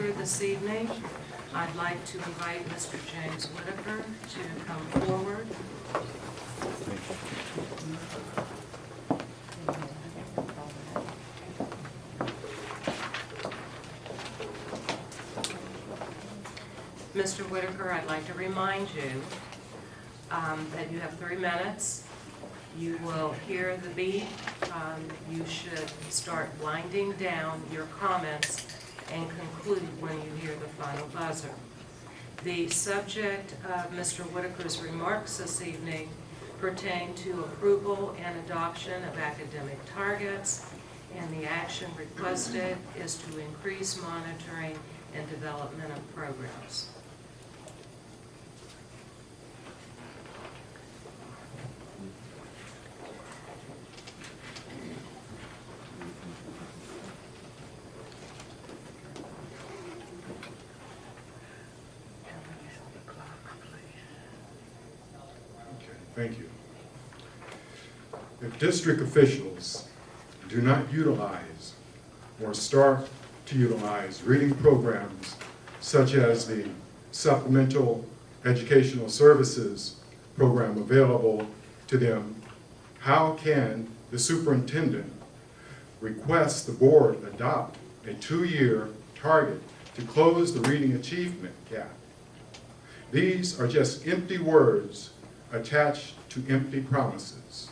Whitaker this evening. I'd like to invite Mr. James Whitaker to come forward. Mr. Whitaker, I'd like to remind you that you have 3 minutes. You will hear the beep. You should start winding down your comments and conclude when you hear the final buzzer. The subject of Mr. Whitaker's remarks this evening pertain to approval and adoption of academic targets, and the action requested is to increase monitoring and development of programs. Thank you. If district officials do not utilize or start to utilize reading programs such as the Supplemental Educational Services program available to them, how can the superintendent request the board adopt a 2-year target to close the reading achievement gap? These are just empty words attached to empty promises.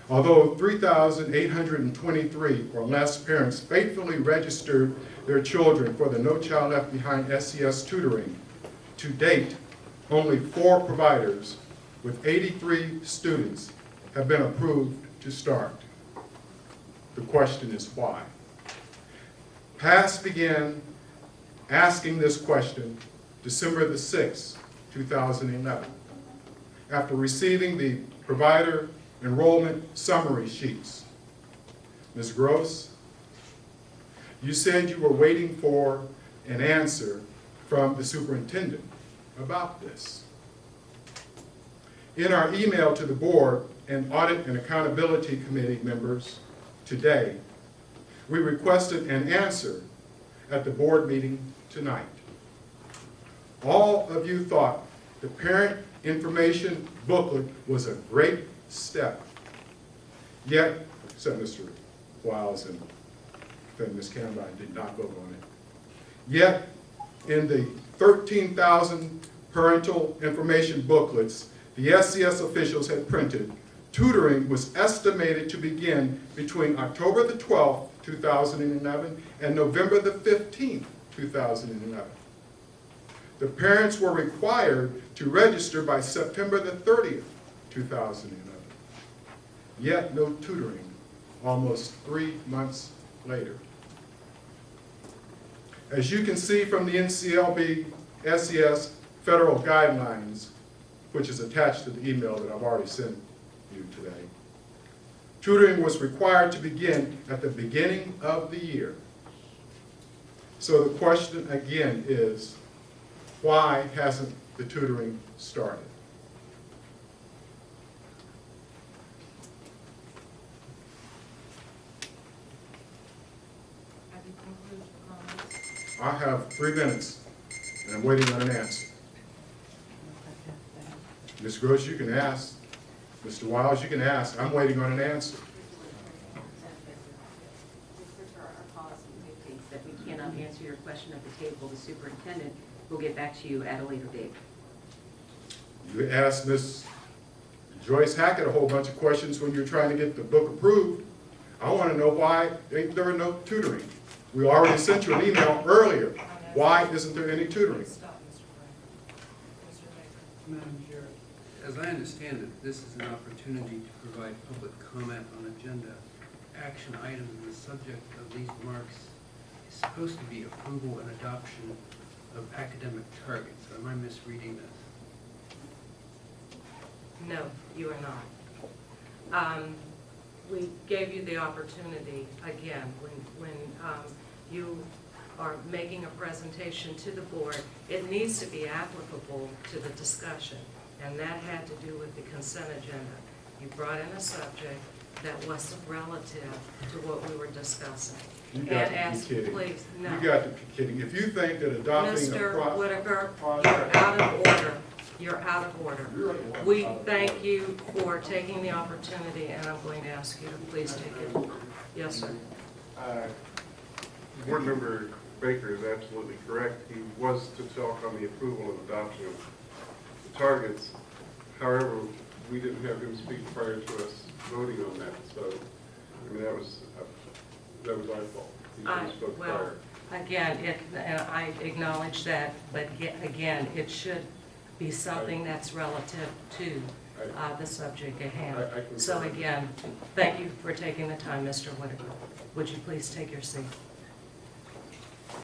Although 3,823 or less parents faithfully registered their children for the No Child Left Behind SES tutoring, to date, only 4 providers with 83 students have been approved to start. The question is why? PASS began asking this question December the 6th, 2011. After receiving the provider enrollment summary sheets. Ms. Gross, you said you were waiting for an answer from the superintendent about this. In our email to the board and Audit and Accountability Committee members today, we requested an answer at the board meeting tonight. All of you thought the parent information booklet was a great step. Yet, except Mr. Wiles and Ms. Campbell did not vote on it. Yet, in the 13,000 parental information booklets the SCS officials had printed, tutoring was estimated to begin between October the 12th, 2011 and November the 15th, 2011. The parents were required to register by September the 30th, 2011. Yet no tutoring almost 3 months later. As you can see from the NCLB SES federal guidelines, which is attached to the email that I've already sent you today, tutoring was required to begin at the beginning of the year. So the question again is, why hasn't the tutoring started? Have you concluded your comments? I have 3 minutes, and I'm waiting on an answer. Ms. Gross, you can ask. Mr. Wiles, you can ask. I'm waiting on an answer. Our policy dictates that we cannot answer your question at the table. The superintendent will get back to you at a later date. You asked Ms. Joyce Hackett a whole bunch of questions when you're trying to get the book approved. I want to know why there are no tutoring. We already sent you an email earlier. Why isn't there any tutoring? Madam Chair, as I understand it, this is an opportunity to provide public comment on agenda action items, and the subject of these remarks is supposed to be approval and adoption of academic targets. Am I misreading this? No, you are not. We gave you the opportunity, again, when you are making a presentation to the board, it needs to be applicable to the discussion, and that had to do with the consent agenda. You brought in a subject, that wasn't relative to what we were discussing. You And got to ask, be kidding. please, no. You got to be kidding. If you think that adopting a Mr. Whitaker, you're out of order. You're out of order. We thank you for taking the opportunity, and I'm going to ask you to please take it. Yes, sir. Board Member Baker is absolutely correct. He was to talk on the approval and adoption of the targets. However, we didn't have him speak prior to us voting on that, so, I mean, that was our fault. He should have spoke Well, prior. again, and I acknowledge that, but again, it should be something that's relative to the subject at hand. I concur. So again, thank you for taking the time, Mr. Whitaker. Would you please take your seat?